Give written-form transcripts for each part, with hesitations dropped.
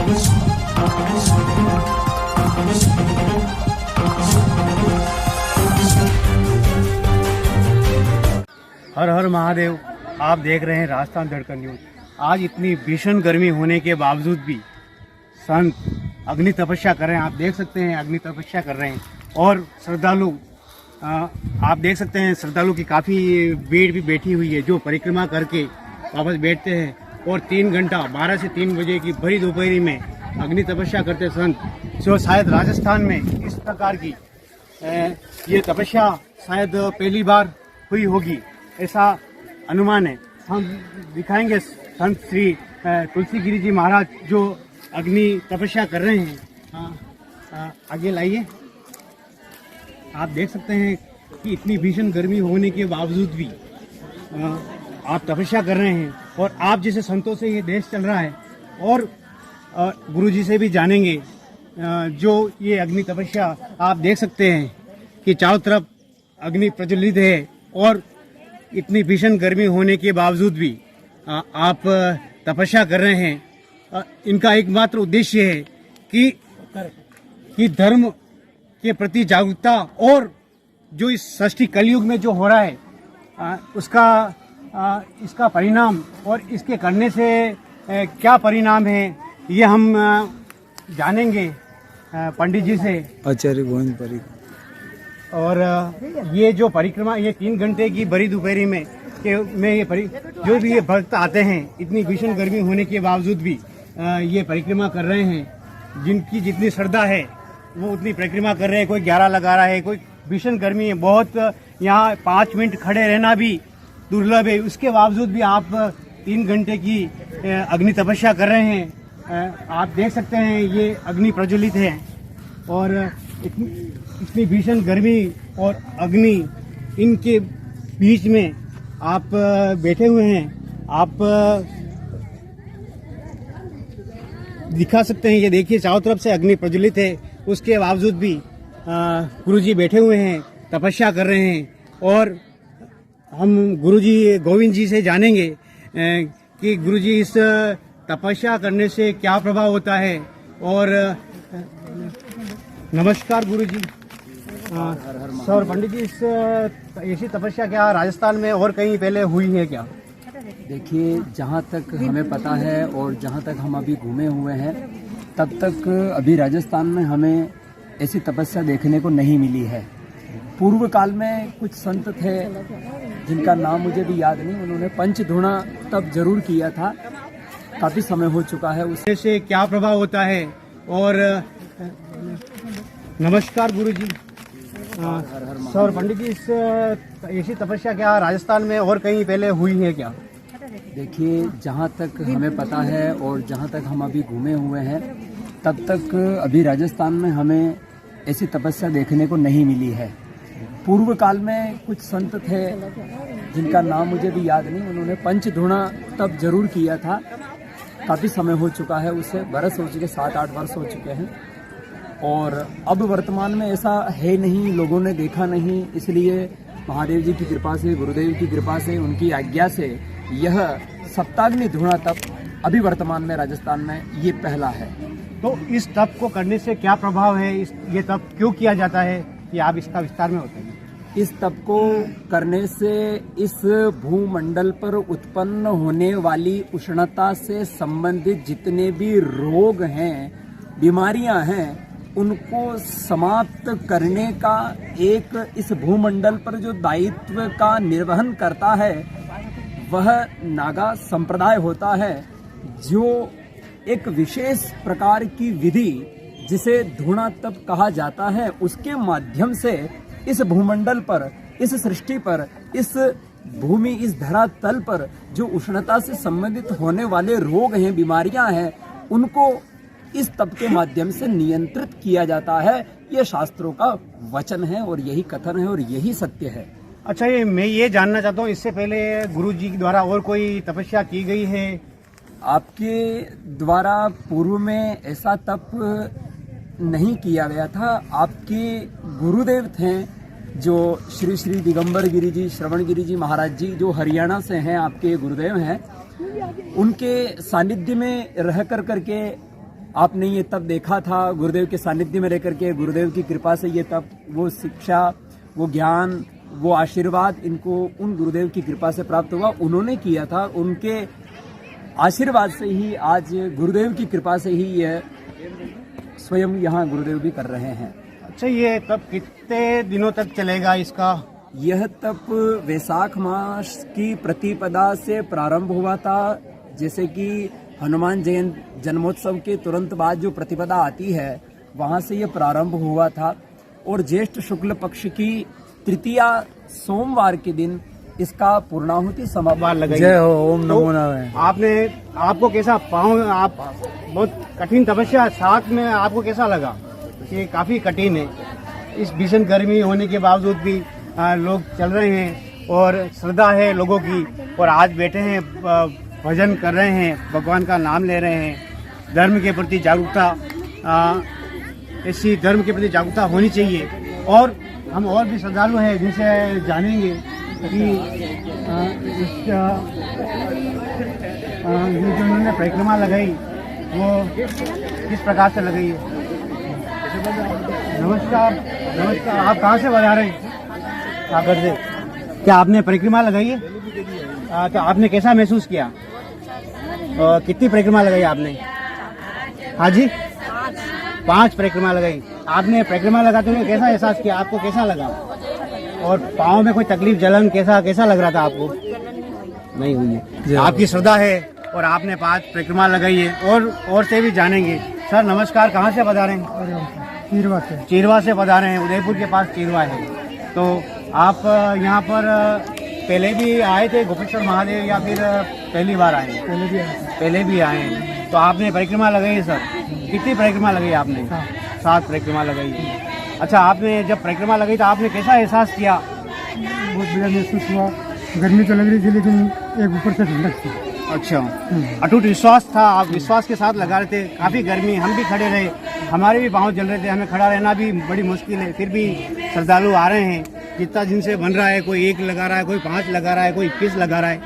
हर हर महादेव। आप देख रहे हैं राजस्थान धड़कन न्यूज। आज इतनी भीषण गर्मी होने के बावजूद भी संत अग्नि तपस्या कर रहे हैं। आप देख सकते हैं अग्नि तपस्या कर रहे हैं और श्रद्धालु आप देख सकते हैं श्रद्धालु की काफ़ी भीड़ भी बैठी हुई है जो परिक्रमा करके वापस बैठते हैं। और 3 घंटा 12 से 3 बजे की भरी दोपहरी में अग्नि तपस्या करते संत जो शायद राजस्थान में इस प्रकार की ये तपस्या शायद पहली बार हुई होगी, ऐसा अनुमान है। हम दिखाएंगे संत श्री तुलसीगिरी जी महाराज जो अग्नि तपस्या कर रहे हैं। आगे लाइए। आप देख सकते हैं कि इतनी भीषण गर्मी होने के बावजूद भी आप तपस्या कर रहे हैं और आप जैसे संतों से ये देश चल रहा है। और गुरु जी से भी जानेंगे जो ये अग्नि तपस्या आप देख सकते हैं कि चारों तरफ अग्नि प्रज्वलित है और इतनी भीषण गर्मी होने के बावजूद भी आप तपस्या कर रहे हैं। इनका एकमात्र उद्देश्य है कि धर्म के प्रति जागरूकता और जो इस षष्ठी कलयुग में जो हो रहा है इसका परिणाम और इसके करने से क्या परिणाम है ये हम जानेंगे पंडित जी से। आचार्य गोविंद परिक्रमा। और ये जो परिक्रमा ये 3 घंटे की भरी दोपहरी में ये जो भी ये भक्त आते हैं इतनी भीषण गर्मी होने के बावजूद भी ये परिक्रमा कर रहे हैं। जिनकी जितनी श्रद्धा है वो उतनी परिक्रमा कर रहे हैं। कोई 11 लगा रहा है, कोई भीषण गर्मी है बहुत, यहाँ 5 मिनट खड़े रहना भी दुर्लभ है। उसके बावजूद भी आप 3 घंटे की अग्नि तपस्या कर रहे हैं। आप देख सकते हैं ये अग्नि प्रज्वलित है और इतनी भीषण गर्मी और अग्नि इनके बीच में आप बैठे हुए हैं। आप दिखा सकते हैं, ये देखिए चारों तरफ से अग्नि प्रज्वलित है। उसके बावजूद भी गुरुजी बैठे हुए हैं, तपस्या कर रहे हैं। और हम गुरुजी गोविंद जी से जानेंगे कि गुरुजी इस तपस्या करने से क्या प्रभाव होता है। और नमस्कार गुरुजी। सर पंडित जी ऐसी तपस्या क्या राजस्थान में और कहीं पहले हुई है क्या? देखिए, जहाँ तक हमें पता है और जहाँ तक हम अभी घूमे हुए हैं तब तक अभी राजस्थान में हमें ऐसी तपस्या देखने को नहीं मिली है। पूर्व काल में कुछ संत थे जिनका नाम मुझे भी याद नहीं, उन्होंने पंचधूणा तप जरूर किया था, काफ़ी समय हो चुका है। उससे से क्या प्रभाव होता है। और नमस्कार गुरुजी। सर पंडित जी ऐसी तपस्या क्या राजस्थान में और कहीं पहले हुई है क्या? देखिए, जहाँ तक हमें पता है और जहाँ तक हम अभी घूमे हुए हैं तब तक अभी राजस्थान में हमें ऐसी तपस्या देखने को नहीं मिली है। पूर्व काल में कुछ संत थे जिनका नाम मुझे भी याद नहीं, उन्होंने पंचधूणा तप जरूर किया था, काफ़ी समय हो चुका है, उससे बरस हो चुके, 7-8 वर्ष हो चुके हैं। और अब वर्तमान में ऐसा है नहीं, लोगों ने देखा नहीं, इसलिए महादेव जी की कृपा से, गुरुदेव की कृपा से, उनकी आज्ञा से यह सप्ताग्नि धूणा तप अभी वर्तमान में राजस्थान में ये पहला है। तो इस तप को करने से क्या प्रभाव है, ये तप क्यों किया जाता है, ये आप इसका विस्तार में बताइए। इस तप को करने से इस भूमंडल पर उत्पन्न होने वाली उष्णता से संबंधित जितने भी रोग हैं, बीमारियां हैं, उनको समाप्त करने का एक इस भूमंडल पर जो दायित्व का निर्वहन करता है वह नागा संप्रदाय होता है, जो एक विशेष प्रकार की विधि जिसे धूणा तप कहा जाता है उसके माध्यम से इस भूमंडल पर, इस सृष्टि पर, इस भूमि, इस धरातल पर जो उष्णता से संबंधित होने वाले रोग हैं, बीमारियां हैं, उनको इस तप के माध्यम से नियंत्रित किया जाता है। ये शास्त्रों का वचन है और यही कथन है और यही सत्य है। अच्छा, ये मैं ये जानना चाहता हूँ, इससे पहले गुरु जी द्वारा और कोई तपस्या की गई है? आपके द्वारा पूर्व में ऐसा तप नहीं किया गया था। आपके गुरुदेव थे जो श्री श्री दिगंबर गिरी जी, श्रवण गिरी जी महाराज जी, जो हरियाणा से हैं, आपके गुरुदेव हैं, उनके सानिध्य में रह करके आपने ये तब देखा था गुरुदेव के सानिध्य में रहकर के, गुरुदेव की कृपा से ये तब वो शिक्षा, वो ज्ञान, वो आशीर्वाद इनको उन गुरुदेव की कृपा से प्राप्त हुआ। उन्होंने किया था, उनके आशीर्वाद से ही आज, गुरुदेव की कृपा से ही यह स्वयं यहाँ गुरुदेव भी कर रहे हैं। अच्छा, ये तब कितने दिनों तक चलेगा इसका? यह तप वैशाख मास की प्रतिपदा से प्रारंभ हुआ था। जैसे कि हनुमान जयंती जन्मोत्सव के तुरंत बाद जो प्रतिपदा आती है वहां से यह प्रारंभ हुआ था और ज्येष्ठ शुक्ल पक्ष की तृतीया सोमवार के दिन इसका पूर्णाहुति समाप्त लगाई। जय हो, ओम नमो नारायण। आपको कैसा पाँव, आप बहुत कठिन तपस्या साथ में, आपको कैसा लगा? ये काफी कठिन है, इस भीषण गर्मी होने के बावजूद भी लोग चल रहे हैं और श्रद्धा है लोगों की, और आज बैठे हैं, भजन कर रहे हैं, भगवान का नाम ले रहे हैं। धर्म के प्रति जागरूकता, ऐसी धर्म के प्रति जागरूकता होनी चाहिए। और हम और भी श्रद्धालु हैं जिनसे जानेंगे कि ये जो उन्होंने परिक्रमा लगाई वो किस प्रकार से लगाई है। नमस्कार, नमस्कार। आप कहाँ से बता रहे हैं? सागर से। क्या आपने परिक्रमा लगाई है? तो आपने कैसा महसूस किया? कितनी परिक्रमा लगाई आपने? हाँ जी, 5 परिक्रमा लगाई। आपने परिक्रमा लगाते हुए कैसा एहसास किया? आपको कैसा लगा? और पाँव में कोई तकलीफ, जलन कैसा लग रहा था आपको? नहीं हुई है। आपकी श्रद्धा है और आपने 5 परिक्रमा लगाई है। और से भी जानेंगे। सर नमस्कार, कहाँ से बता रहे हैं? चीरवा से बता रहे हैं। उदयपुर के पास चीरवा है। तो आप यहाँ पर पहले भी आए थे गोपेश्वर महादेव, या फिर पहली बार आए? पहले भी आए हैं। तो आपने परिक्रमा लगाई है सर? कितनी परिक्रमा लगाई आपने? 7 परिक्रमा लगाई है। अच्छा, आपने जब परिक्रमा लगाई तो आपने कैसा एहसास किया? बहुत बढ़िया महसूस हुआ। गर्मी तो लग रही थी लेकिन एक ऊपर से ठंडक थी। अच्छा, अटूट विश्वास था, आप विश्वास के साथ लगा रहे थे। काफ़ी गर्मी, हम भी खड़े रहे, हमारे भी पाँव जल रहे थे, हमें खड़ा रहना भी बड़ी मुश्किल है। फिर भी श्रद्धालु आ रहे हैं, जितना जिनसे बन रहा है, कोई 1 लगा रहा है, कोई 5 लगा रहा है, कोई 21 लगा रहा है।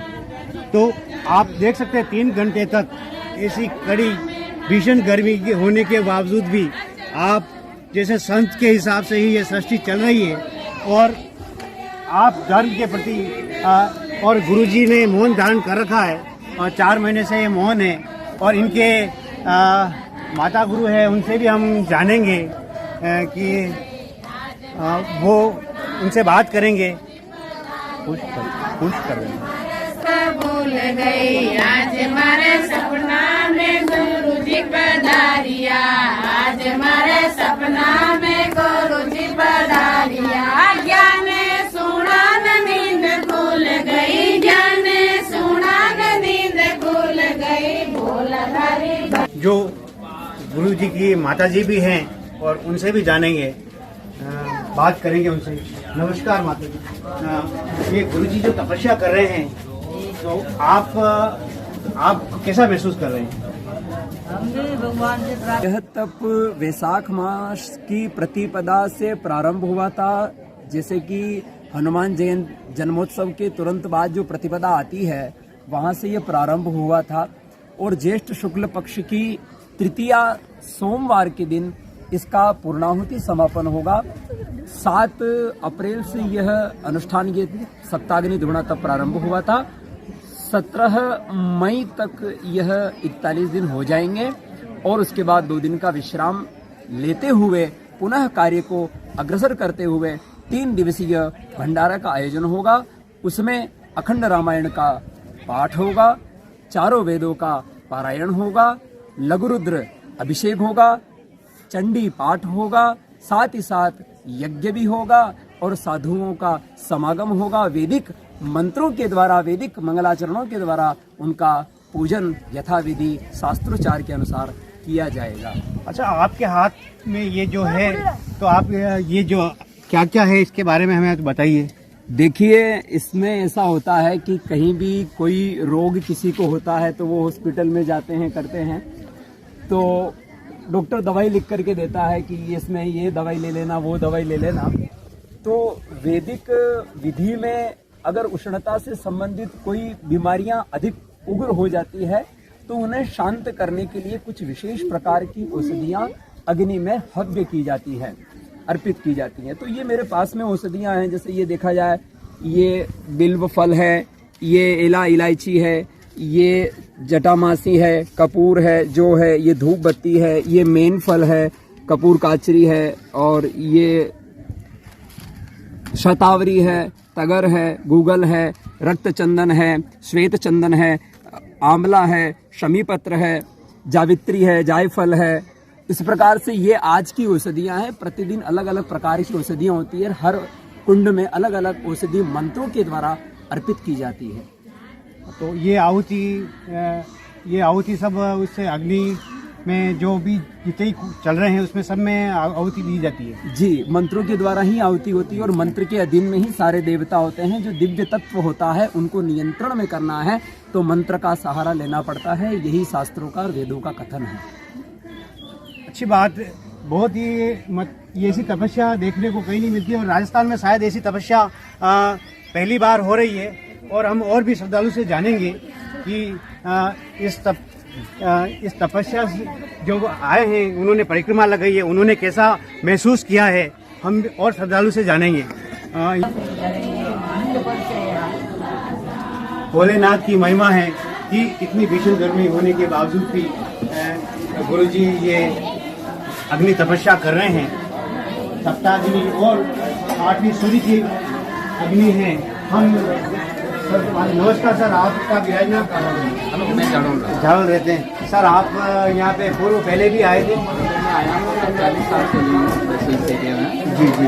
तो आप देख सकते हैं 3 घंटे तक ऐसी कड़ी भीषण गर्मी के होने के बावजूद भी आप जैसे संत के हिसाब से ही ये सृष्टि चल रही है। और आप धर्म के प्रति और गुरुजी ने मौन धारण कर रखा है और 4 महीने से ये मौन है। और इनके माता गुरु है, उनसे भी हम जानेंगे कि वो उनसे बात करेंगे। खुश कर भूल गई आज हमारे सपना में गुरुजी पधारिया, आज हमारे सपना में गुरुजी पधारिया। ज्ञान सुना नींद खुल गई, ज्ञान सुना नींद खुल गई, भोला धारी। जो गुरुजी की माता जी भी हैं और उनसे भी जानेंगे, बात करेंगे उनसे। नमस्कार माता जी। ये गुरुजी जो तपस्या कर रहे हैं, तो आप कैसा महसूस कर रहे हैं? यह तप वैशाख मास की प्रतिपदा से प्रारंभ हुआ था। जैसे कि हनुमान जयंती जन्मोत्सव के तुरंत बाद जो प्रतिपदा आती है वहां से यह प्रारंभ हुआ था और ज्येष्ठ शुक्ल पक्ष की तृतीया सोमवार के दिन इसका पूर्णाहुति समापन होगा। 7 अप्रैल से यह अनुष्ठान, ये सप्ताग्नि दुगुना तप प्रारंभ हुआ था। 17 मई तक यह 41 दिन हो जाएंगे और उसके बाद 2 दिन का विश्राम लेते हुए पुनः कार्य को अग्रसर करते हुए 3 दिवसीय भंडारा का आयोजन होगा। उसमें अखंड रामायण का पाठ होगा, 4 वेदों का पारायण होगा, लघु रुद्र अभिषेक होगा, चंडी पाठ होगा, साथ ही साथ यज्ञ भी होगा और साधुओं का समागम होगा। वैदिक मंत्रों के द्वारा, वैदिक मंगलाचरणों के द्वारा उनका पूजन यथाविधि शास्त्रोच्चार के अनुसार किया जाएगा। अच्छा, आपके हाथ में ये जो है, तो आप ये जो क्या क्या है इसके बारे में हमें बताइए। देखिए, इसमें ऐसा होता है कि कहीं भी कोई रोग किसी को होता है तो वो हॉस्पिटल में जाते हैं, करते हैं, तो डॉक्टर दवाई लिख करके देता है कि इसमें ये दवाई ले लेना, वो दवाई ले लेना। तो वैदिक विधि में अगर उष्णता से संबंधित कोई बीमारियां अधिक उग्र हो जाती है तो उन्हें शांत करने के लिए कुछ विशेष प्रकार की औषधियाँ अग्नि में हव्य की जाती है, अर्पित की जाती हैं। तो ये मेरे पास में औषधियाँ हैं, जैसे ये देखा जाए, ये बिल्व फल है, ये इलायची है, ये जटामासी है, कपूर है, जो है ये धूप बत्ती है, ये मेन फल है, कपूर काचरी है, और ये शतावरी है, तगर है, गूगल है, रक्त चंदन है, श्वेत चंदन है, आंवला है, शमी पत्र है, जावित्री है, जायफल है। इस प्रकार से ये आज की औषधियाँ हैं। प्रतिदिन अलग अलग प्रकार की औषधियाँ होती है। हर कुंड में अलग अलग औषधि मंत्रों के द्वारा अर्पित की जाती है। तो ये आहुति सब उससे अग्नि में जो भी जितने ही चल रहे हैं उसमें सब में आहुति दी जाती है। जी, मंत्रों के द्वारा ही आहुति होती है, और मंत्र के अधीन में ही सारे देवता होते हैं। जो दिव्य तत्व होता है उनको नियंत्रण में करना है तो मंत्र का सहारा लेना पड़ता है। यही शास्त्रों का और वेदों का कथन है। अच्छी बात, बहुत ही ये ऐसी तपस्या देखने को कहीं नहीं मिलती है, और राजस्थान में शायद ऐसी तपस्या पहली बार हो रही है। और हम और भी श्रद्धालु से जानेंगे कि इस तपस्या से जो आए हैं, उन्होंने परिक्रमा लगाई है, उन्होंने कैसा महसूस किया है, हम और श्रद्धालु से जानेंगे। भोलेनाथ की महिमा है कि इतनी भीषण गर्मी होने के बावजूद भी गुरुजी ये अग्नि तपस्या कर रहे हैं। सप्ताग्नि और 8वीं सूर्य की अग्नि है। हम नमस्कार सर, आपका विराजमान झाड़ोल रहते हैं सर। आप यहाँ पे पूर्व पहले भी आए थे? आया हूँ 40 साल से जी जी।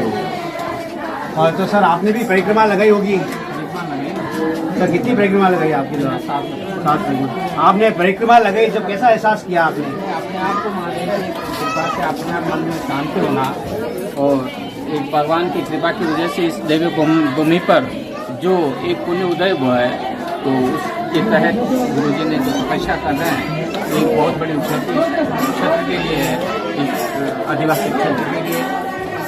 और तो सर आपने भी परिक्रमा लगाई होगी सर? कितनी परिक्रमा लगाई आपके द्वारा? 7 परिक्रमा। आपने परिक्रमा लगाई, जब कैसा एहसास किया आपने? अपने आप को महादेव की कृपा से अपने आप मन में शांति होना, और एक भगवान की कृपा की वजह से इस देवी भूमि पर जो एक पुण्य उदय हुआ है, तो उसके तहत गुरुजी ने जो तपस्या कर रहे हैं, एक बहुत बड़ी उपलब्धि क्षेत्र के लिए है, इस आदिवासी क्षेत्र के लिए,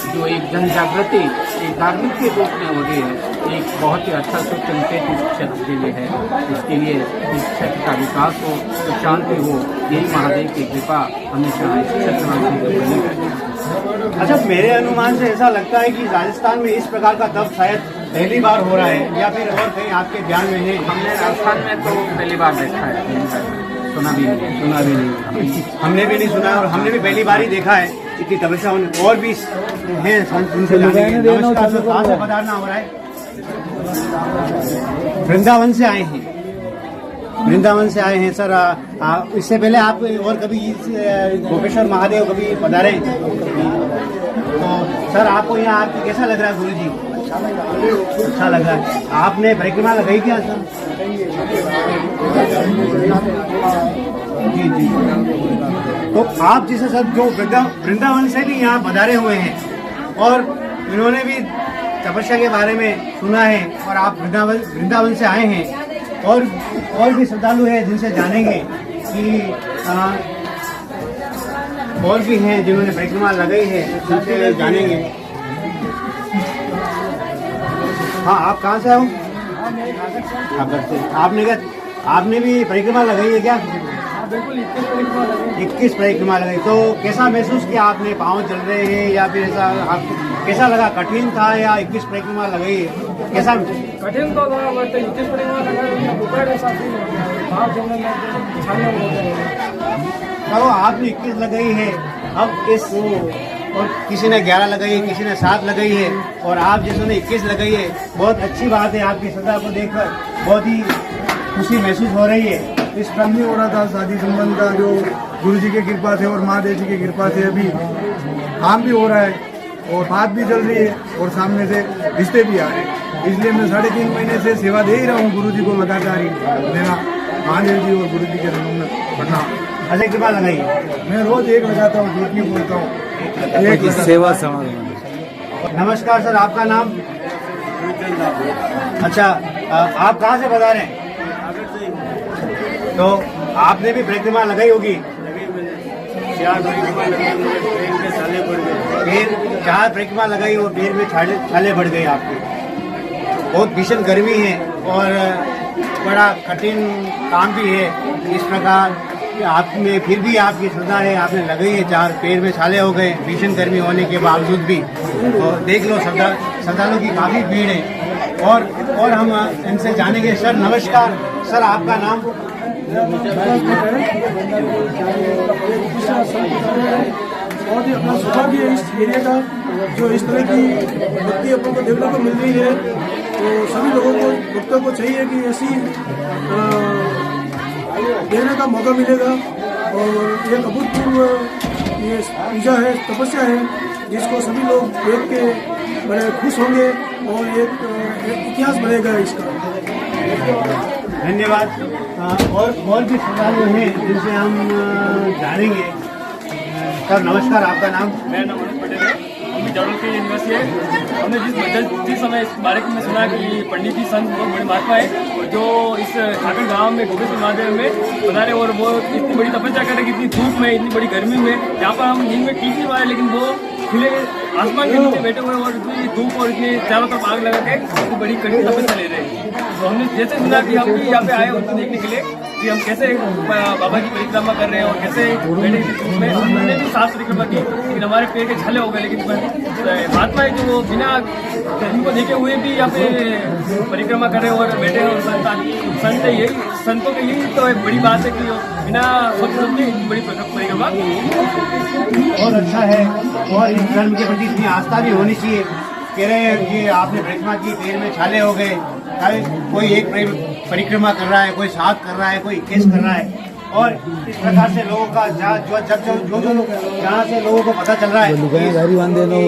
जो एक जन जागृति एक धार्मिक के रूप में हो रही है, एक बहुत ही अच्छा शुभ संकेत इस क्षेत्र के लिए है। इसके लिए इस क्षेत्र का विकास हो, तो शांति हो, यही महादेव की कृपा हमेशा इस क्षेत्र में बनी रहती है। अच्छा, मेरे अनुमान से ऐसा लगता है कि राजस्थान में इस प्रकार का तप शायद पहली बार हो रहा है, या फिर और कहीं आपके ध्यान में है? हमने राजस्थान में तो पहली बार देखा है, सुना भी नहीं। हमने भी नहीं सुना, और हमने भी पहली बार ही देखा है इतनी तपस्या होने। और भी हैं संत, उनसे जानेंगे। नमस्कार सर, कहाँ से पधारना हो रहा है? वृंदावन से आए हैं। वृंदावन से आए हैं सर। इससे पहले आप और कभी गोपेश्वर महादेव कभी पधारे? तो सर आपको यहाँ आके कैसा लग रहा है गुरुजी? अच्छा लग रहा है। आपने परिक्रमा लगाई क्या सर? जी जी। तो आप जैसे सब जो वृंदावन से भी यहाँ पधारे हुए हैं, और इन्होंने भी तपस्या के बारे में सुना है, और आप वृंदावन से आए हैं, और भी श्रद्धालु हैं जिनसे जानेंगे कि और भी हैं जिन्होंने परिक्रमा लगाई है, उनसे जानेंगे। हाँ, आप कहाँ से आए हो? आपने भी परिक्रमा लगाई है क्या? बिल्कुल 21 परिक्रमा लगाई। तो कैसा महसूस किया आपने? पाँव चल रहे हैं या फिर ऐसा आपको कैसा लगा? कठिन था या 21 परिक्रमा लगाई है? कैसा? कठिन तो था, बट 21 परिक्रमा तो आपने 21 लगाई है, अब इस और किसी ने 11 लगाई है, किसी ने 7 लगाई है, और आप जैसे ने 21 लगाई है। बहुत अच्छी बात है, आपकी श्रद्धा को देखकर बहुत ही खुशी महसूस हो रही है। इस क्रम में हो रहा था शादी संबंध का, जो गुरु जी की कृपा से और महादेव जी की कृपा से अभी काम भी हो रहा है, और बात भी चल रही है, और सामने से रिश्ते भी आ रहे हैं। इसलिए मैं 3.5 महीने से सेवा दे ही रहा हूँ गुरु जी को लगातार ही देना, महादेव जी और गुरु जी के रंगों में पढ़ना। अजय कृपा लगाई? मैं रोज 1 लगाता हूँ, झूठ नहीं बोलता हूँ। सेवा समाज। नमस्कार सर, आपका नाम? अच्छा, आप कहाँ से बता रहे हैं? तो आपने भी परिक्रमा लगाई होगी? 4 परिक्रमा लगाई और पैर में छाले बढ़ गए आपके। बहुत भीषण गर्मी है, और बड़ा कठिन काम भी है। इस प्रकार आप में फिर भी आपकी श्रद्धा है, आपने लगाई है, 4 पैर में छाले हो गए भीषण गर्मी होने के बावजूद भी। और देख लो श्रद्धालुओं की काफ़ी भीड़ है। और हम इनसे जानेंगे। सर नमस्कार, सर आपका नाम? बहुत ही अपना सौभाग्य है इस एरिया का, जो इस तरह की भक्ति अपन को देखने को मिल रही है। तो सभी लोगों को, भक्तों को चाहिए कि ऐसी देखने का मौका मिलेगा। और ये अभूतपूर्व ये पूजा है, तपस्या है, जिसको सभी लोग देख के बड़े खुश होंगे और एक इतिहास बनेगा इसका। धन्यवाद। और भी श्रद्धालु हैं जिनसे हम जानेंगे। सर नमस्कार, आपका नाम? मेरा नाम मनोज पटेल है। हम भी जाडोल के निवासी है। हमने जिस समय इस बारे में सुना कि पंडित जी संत बहुत बड़े महात्मा है और जो इस ठाकर गांव में गोपेश्वर महादेव में बता रहे, और वो इतनी बड़ी तपस्या कर रहे कि इतनी धूप में, इतनी बड़ी गर्मी में, यहाँ पर हम नींद में टीक नहीं पा रहे, लेकिन वो खुले आसमान के नीचे बैठे हुए और इतनी धूप और इतनी चारों तरफ आग लगा के इतनी बड़ी कड़ी तपस्या ले रहे हैं। तो हमने जैसे सुना कि हम भी यहाँ पे आए उनको देखने के लिए कि हम कैसे बाबा की परिक्रमा कर रहे हैं और कैसे बैठे धूप में। हमने भी 7 परिक्रमा की, लेकिन हमारे पेट के छले हो गए। लेकिन महात्मा है जो वो बिना गर्मी को देखे हुए भी यहाँ पे परिक्रमा कर रहे हैं और बैठे हैं। और संतों की यही तो एक बड़ी बात है कि बिना सोच समझे इतनी बड़ी परिक्रमा। बहुत अच्छा है। और इस धर्म के प्रति इतनी आस्था भी होनी चाहिए। कह रहे हैं कि आपने परिक्रमा की, पैर में छाले हो गए। कोई एक परिक्रमा कर रहा है, कोई 7 कर रहा है, कोई 21 कर रहा है। और इस प्रकार से लोगों का जो लोग जहाँ से लोगों को पता चल रहा है कि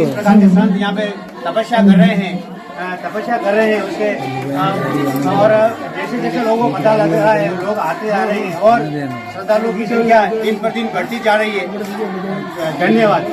इस प्रकार के संत यहाँ पे तपस्या कर रहे हैं उसके। और जैसे जैसे लोगों को पता लग रहा है, लोग आते जा रहे हैं और श्रद्धालुओं की संख्या दिन पर दिन बढ़ती जा रही है। धन्यवाद।